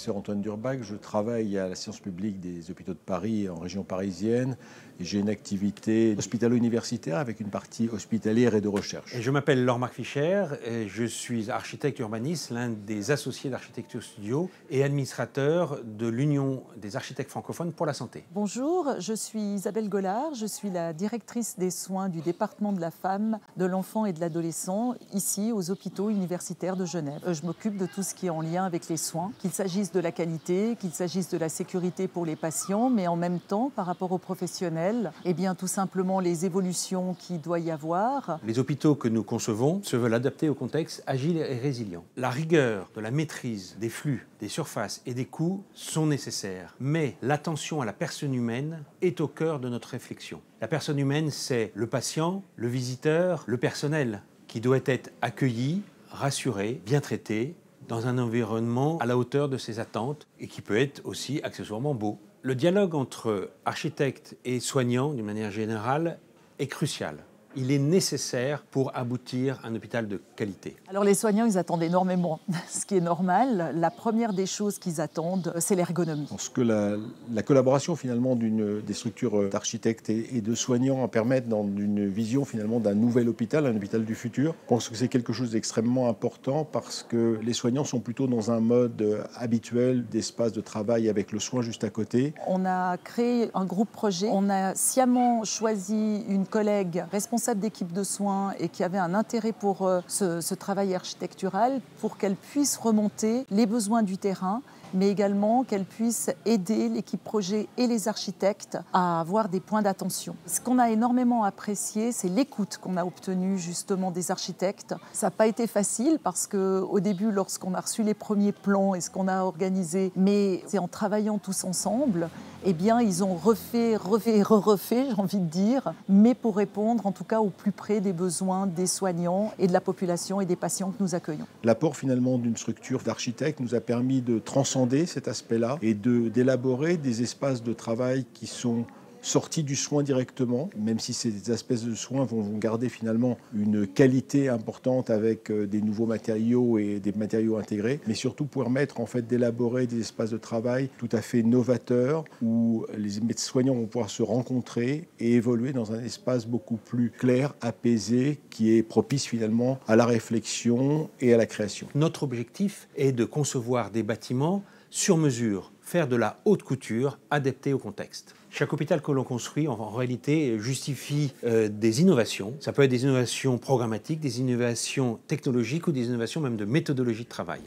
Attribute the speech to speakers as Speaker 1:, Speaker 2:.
Speaker 1: professeur Antoine Durbach, je travaille à la Sciences publiques des hôpitaux de Paris en région parisienne. J'ai une activité hospitalo-universitaire avec une partie hospitalière et de recherche.
Speaker 2: Et je m'appelle Laure-Marc Fischer, et je suis architecte urbaniste, l'un des associés d'Architecture Studio et administrateur de l'Union des architectes francophones pour la santé.
Speaker 3: Bonjour, je suis Isabelle Gollard, je suis la directrice des soins du département de la femme, de l'enfant et de l'adolescent, ici aux hôpitaux universitaires de Genève. Je m'occupe de tout ce qui est en lien avec les soins, qu'il s'agisse de la qualité, qu'il s'agisse de la sécurité pour les patients, mais en même temps, par rapport aux professionnels, eh bien, tout simplement les évolutions qu'il doit y avoir.
Speaker 2: Les hôpitaux que nous concevons se veulent adaptés au contexte agile et résilient. La rigueur de la maîtrise des flux, des surfaces et des coûts sont nécessaires, mais l'attention à la personne humaine est au cœur de notre réflexion. La personne humaine, c'est le patient, le visiteur, le personnel, qui doit être accueilli, rassuré, bien traité, dans un environnement à la hauteur de ses attentes et qui peut être aussi accessoirement beau. Le dialogue entre architectes et soignants, d'une manière générale, est crucial. Il est nécessaire pour aboutir à un hôpital de qualité.
Speaker 3: Alors les soignants, ils attendent énormément, ce qui est normal. La première des choses qu'ils attendent, c'est l'ergonomie.
Speaker 1: Parce que la collaboration finalement des structures d'architectes et de soignants permettent dans une vision finalement d'un nouvel hôpital, un hôpital du futur. Je pense que c'est quelque chose d'extrêmement important parce que les soignants sont plutôt dans un mode habituel d'espace de travail avec le soin juste à côté.
Speaker 3: On a créé un groupe projet. On a sciemment choisi une collègue responsable d'équipe de soins et qui avait un intérêt pour ce travail architectural pour qu'elle puisse remonter les besoins du terrain, mais également qu'elle puisse aider l'équipe projet et les architectes à avoir des points d'attention. Ce qu'on a énormément apprécié, c'est l'écoute qu'on a obtenue justement des architectes. Ça n'a pas été facile parce qu'au début, lorsqu'on a reçu les premiers plans et ce qu'on a organisé, mais c'est en travaillant tous ensemble, eh bien, ils ont refait, j'ai envie de dire, mais pour répondre en tout cas au plus près des besoins des soignants et de la population et des patients que nous accueillons.
Speaker 1: L'apport finalement d'une structure d'architecte nous a permis de transcender cet aspect-là et d'élaborer des espaces de travail qui sont sortis du soin directement, même si ces aspects de soins vont garder finalement une qualité importante avec des nouveaux matériaux et des matériaux intégrés, mais surtout pour permettre en fait d'élaborer des espaces de travail tout à fait novateurs où les soignants vont pouvoir se rencontrer et évoluer dans un espace beaucoup plus clair, apaisé, qui est propice finalement à la réflexion et à la création.
Speaker 2: Notre objectif est de concevoir des bâtiments sur mesure, faire de la haute couture adaptée au contexte. Chaque hôpital que l'on construit, en réalité, justifie des innovations. Ça peut être des innovations programmatiques, des innovations technologiques ou des innovations même de méthodologie de travail.